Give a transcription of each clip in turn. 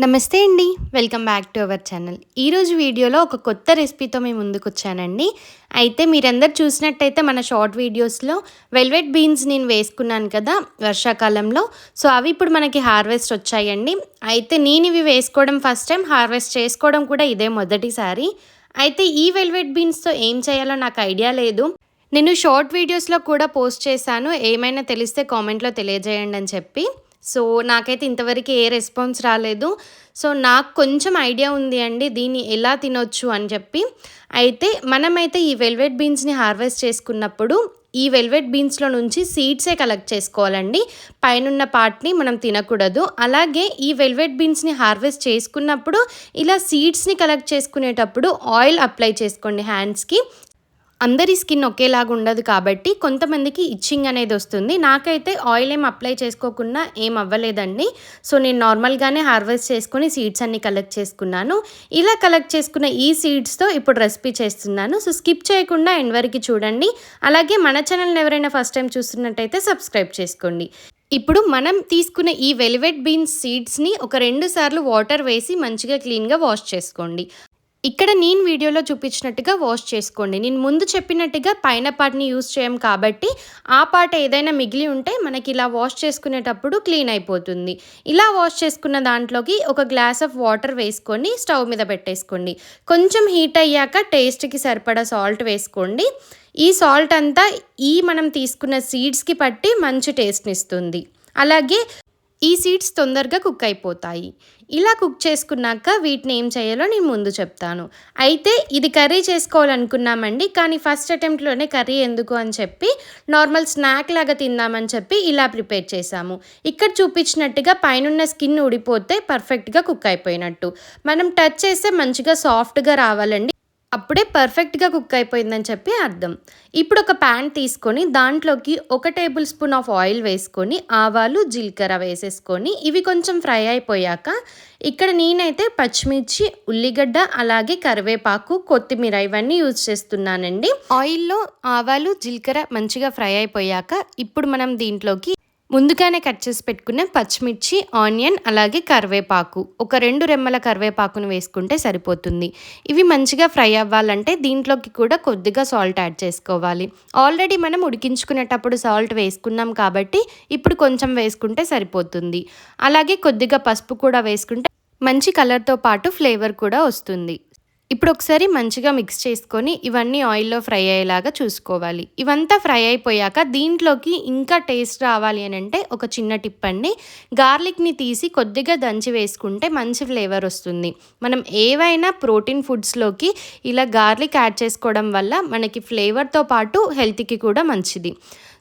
నమస్తే అండి. Welcome back to our channel. ఈరోజు వీడియోలో ఒక కొత్త రెసిపీతో మేము ముందుకొచ్చానండి. అయితే మీరందరూ చూసినట్టయితే మన షార్ట్ వీడియోస్‌లో వెల్వెట్ బీన్స్ నేను వేసుకున్నాను కదా వర్షాకాలంలో. సో, అవి ఇప్పుడు మనకి హార్వెస్ట్ వచ్చాయండి. అయితే నేను ఇవి వేసుకోవడం ఫస్ట్ టైం, హార్వెస్ట్ చేసుకోవడం కూడా ఇదే మొదటిసారి. అయితే ఈ వెల్వెట్ బీన్స్‌తో ఏం చేయాలో నాకు ఐడియా లేదు. నేను షార్ట్ వీడియోస్‌లో కూడా పోస్ట్ చేశాను. ఏమైనా తెలిస్తే కామెంట్‌లో తెలియజేయండి అని చెప్పి. సో, నాకైతే ఇంతవరకు ఏ రెస్పాన్స్ రాలేదు. సో, నాకు కొంచెం ఐడియా ఉంది అండి దీన్ని ఎలా తినొచ్చు అని చెప్పి. అయితే మనమైతే ఈ వెల్వెట్ బీన్స్‌ని హార్వెస్ట్ చేసుకున్నప్పుడు ఈ వెల్వెట్ బీన్స్‌లో నుంచి సీడ్సే కలెక్ట్ చేసుకోవాలండి. పైనున్న పార్ట్‌ని మనం తినకూడదు. అలాగే ఈ వెల్వెట్ బీన్స్‌ని హార్వెస్ట్ చేసుకున్నప్పుడు ఇలా సీడ్స్‌ని కలెక్ట్ చేసుకునేటప్పుడు ఆయిల్ అప్లై చేసుకోండి హ్యాండ్స్‌కి. అందరి స్కిన్ ఒకేలాగా ఉండదు కాబట్టి కొంతమందికి ఇచ్చింగ్ అనేది వస్తుంది. నాకైతే ఆయిల్ ఏం అప్లై చేసుకోకుండా ఏం అవ్వలేదండి. సో, నేను నార్మల్‌గానే హార్వెస్ట్ చేసుకొని సీడ్స్ అన్నీ కలెక్ట్ చేసుకున్నాను. ఇలా కలెక్ట్ చేసుకున్న ఈ సీడ్స్‌తో ఇప్పుడు రెసిపీ చేస్తున్నాను. సో, స్కిప్ చేయకుండా ఎండ్ వరకు చూడండి. అలాగే మన ఛానల్‌ని ఎవరైనా ఫస్ట్ టైం చూస్తున్నట్టయితే సబ్స్క్రైబ్ చేసుకోండి. ఇప్పుడు మనం తీసుకున్న ఈ వెల్వెట్ బీన్స్ సీడ్స్‌ని ఒక 2 సార్లు వాటర్ వేసి మంచిగా క్లీన్‌గా వాష్ చేసుకోండి. ఇక్కడ నేను వీడియోలో చూపించినట్టుగా వాష్ చేసుకోండి. నేను ముందు చెప్పినట్టుగా పైన పార్ట్‌ని యూజ్ చేయం కాబట్టి ఆ పార్ట్ ఏదైనా మిగిలి ఉంటే మనకి ఇలా వాష్ చేసుకునేటప్పుడు క్లీన్ అయిపోతుంది. ఇలా వాష్ చేసుకున్న దాంట్లోకి ఒక గ్లాస్ ఆఫ్ వాటర్ వేసుకొని స్టవ్ మీద పెట్టేసుకోండి. కొంచెం హీట్ అయ్యాక టేస్ట్‌కి సరిపడా సాల్ట్ వేసుకోండి. ఈ సాల్ట్ అంతా మనం తీసుకున్న సీడ్స్‌కి పట్టి మంచి టేస్ట్‌నిస్తుంది. అలాగే ఈ సీడ్స్ తొందరగా కుక్ అయిపోతాయి. ఇలా కుక్ చేసుకున్నాక వీటిని ఏం చేయాలో నేను ముందు చెప్తాను. అయితే ఇది కర్రీ చేసుకోవాలనుకున్నామండి. కానీ ఫస్ట్ అటెంప్ట్‌లోనే కర్రీ ఎందుకు అని చెప్పి నార్మల్ స్నాక్ లాగా తిందామని చెప్పి ఇలా ప్రిపేర్ చేశాము. ఇక్కడ చూపించినట్టుగా పైనున్న స్కిన్ ఊడిపోతే పర్ఫెక్ట్‌గా కుక్ అయిపోయినట్టు. మనం టచ్ చేస్తే మంచిగా సాఫ్ట్‌గా రావాలండి. అప్పుడే పర్ఫెక్ట్‌గా కుక్ అయిపోయిందని చెప్పి అర్థం. ఇప్పుడు ఒక ప్యాన్ తీసుకొని దాంట్లోకి 1 టేబుల్ స్పూన్ ఆఫ్ ఆయిల్ వేసుకొని ఆవాలు, జీలకర్ర వేసేసుకొని ఇవి కొంచెం ఫ్రై అయిపోయాక ఇక్కడ నేనైతే పచ్చిమిర్చి, ఉల్లిగడ్డ అలాగే కరివేపాకు, కొత్తిమీర ఇవన్నీ యూజ్ చేస్తున్నానండి. ఆయిల్‌లో ఆవాలు, జీలకర్ర మంచిగా ఫ్రై అయిపోయాక ఇప్పుడు మనం దీంట్లోకి ముందుగానే కట్ చేసి పెట్టుకున్న పచ్చిమిర్చి, ఆనియన్ అలాగే కరివేపాకు ఒక 2 రెమ్మల కరివేపాకును వేసుకుంటే సరిపోతుంది. ఇవి మంచిగా ఫ్రై అవ్వాలంటే దీంట్లోకి కూడా కొద్దిగా సాల్ట్ యాడ్ చేసుకోవాలి. ఆల్రెడీ మనం ఉడికించుకునేటప్పుడు సాల్ట్ వేసుకున్నాం కాబట్టి ఇప్పుడు కొంచెం వేసుకుంటే సరిపోతుంది. అలాగే కొద్దిగా పసుపు కూడా వేసుకుంటే మంచి కలర్తో పాటు ఫ్లేవర్ కూడా వస్తుంది. ఇప్పుడు ఒకసారి మంచిగా మిక్స్ చేసుకొని ఇవన్నీ ఆయిల్లో ఫ్రై అయ్యేలాగా చూసుకోవాలి. ఇవంతా ఫ్రై అయిపోయాక దీంట్లోకి ఇంకా టేస్ట్ రావాలి అని అంటే ఒక చిన్న టిప్ అండి. గార్లిక్ని తీసి కొద్దిగా దంచి వేసుకుంటే మంచి ఫ్లేవర్ వస్తుంది. మనం ఏవైనా ప్రోటీన్ ఫుడ్స్లోకి ఇలా గార్లిక్ యాడ్ చేసుకోవడం వల్ల మనకి ఫ్లేవర్తో పాటు హెల్త్కి కూడా మంచిది.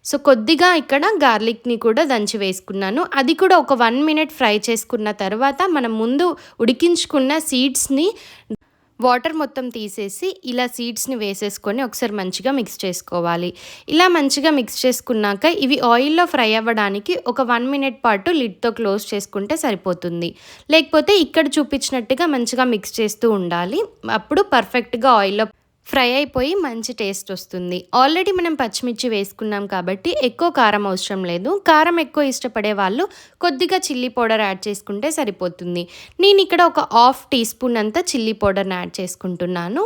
సో, కొద్దిగా ఇక్కడ గార్లిక్ని కూడా దంచి వేసుకున్నాను. అది కూడా ఒక 1 మినిట్ ఫ్రై చేసుకున్న తర్వాత మనం ముందు ఉడికించుకున్న సీడ్స్ని వాటర్ మొత్తం తీసేసి ఇలా సీడ్స్‌ని వేసేసుకొని ఒకసారి మంచిగా మిక్స్ చేసుకోవాలి. ఇలా మంచిగా మిక్స్ చేసుకున్నాక ఇవి ఆయిల్‌లో ఫ్రై అవ్వడానికి ఒక 1 మినిట్ పాటు లిడ్‌తో క్లోజ్ చేసుకుంటే సరిపోతుంది. లేకపోతే ఇక్కడ చూపించినట్టుగా మంచిగా మిక్స్ చేస్తూ ఉండాలి. అప్పుడు పర్ఫెక్ట్‌గా ఆయిల్‌లో ఫ్రై అయిపోయి మంచి టేస్ట్ వస్తుంది. ఆల్రెడీ మనం పచ్చిమిర్చి వేసుకున్నాం కాబట్టి ఎక్కువ కారం అవసరం లేదు. కారం ఎక్కువ ఇష్టపడే వాళ్ళు కొద్దిగా చిల్లీ పౌడర్ యాడ్ చేసుకుంటే సరిపోతుంది. నేను ఇక్కడ ఒక హాఫ్ టీ స్పూన్ అంతా చిల్లీ పౌడర్ని యాడ్ చేసుకుంటున్నాను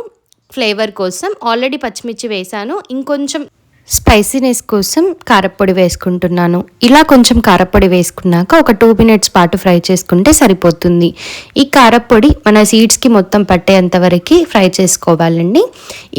ఫ్లేవర్ కోసం. ఆల్రెడీ పచ్చిమిర్చి వేసాను. ఇంకొంచెం స్పైసీనెస్ కోసం కారప్పొడి వేసుకుంటున్నాను. ఇలా కొంచెం కారప్పొడి వేసుకున్నాక ఒక 2 మినిట్స్ పాటు ఫ్రై చేసుకుంటే సరిపోతుంది. ఈ కారప్పొడి మన సీడ్స్కి మొత్తం పట్టేంత వరకు ఫ్రై చేసుకోవాలండి.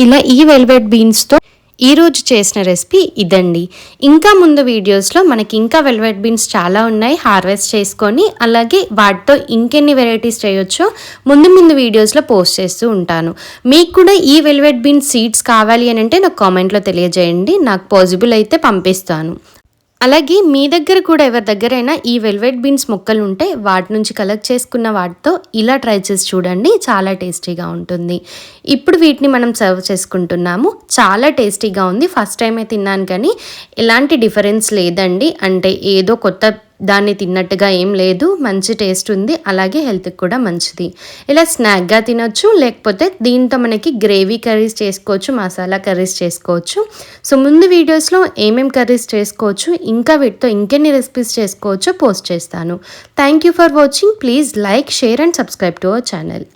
ఇలా ఈ వెల్వెట్ బీన్స్తో ఈరోజు చేసిన రెసిపీ ఇదండి. ఇంకా ముందు వీడియోస్లో మనకి ఇంకా వెల్వెట్ బీన్స్ చాలా ఉన్నాయి హార్వెస్ట్ చేసుకొని, అలాగే వాటితో ఇంకెన్ని వెరైటీస్ చేయొచ్చో ముందు వీడియోస్లో పోస్ట్ చేస్తూ ఉంటాను. మీకు కూడా ఈ వెల్వెట్ బీన్స్ సీడ్స్ కావాలి అని అంటే నాకు కామెంట్లో తెలియజేయండి. నాకు పాసిబుల్ అయితే పంపిస్తాను. అలాగే మీ దగ్గర కూడా ఎవరి దగ్గరైనా ఈ వెల్వెట్ బీన్స్ మొక్కలు ఉంటే వాటి నుంచి కలెక్ట్ చేసుకున్న వాటితో ఇలా ట్రై చేసి చూడండి. చాలా టేస్టీగా ఉంటుంది. ఇప్పుడు వీటిని మనం సర్వ్ చేసుకుంటున్నాము. చాలా టేస్టీగా ఉంది. ఫస్ట్ టైమే తిన్నాను కానీ ఎలాంటి డిఫరెన్స్ లేదండి. అంటే ఏదో కొత్త దాన్ని తిన్నట్టుగా ఏం లేదు, మంచి టేస్ట్ ఉంది, అలాగే హెల్త్కి కూడా మంచిది. ఇలా స్నాక్గా తినొచ్చు, లేకపోతే దీంతో మనకి గ్రేవీ కర్రీస్ చేసుకోవచ్చు, మసాలా కర్రీస్ చేసుకోవచ్చు. సో ముందు వీడియోస్లో ఏమేం కర్రీస్ చేసుకోవచ్చు, ఇంకా వీటితో ఇంకెన్ని రెసిపీస్ చేసుకోవచ్చో పోస్ట్ చేస్తాను. Thank you for watching. Please like, share and subscribe to our channel.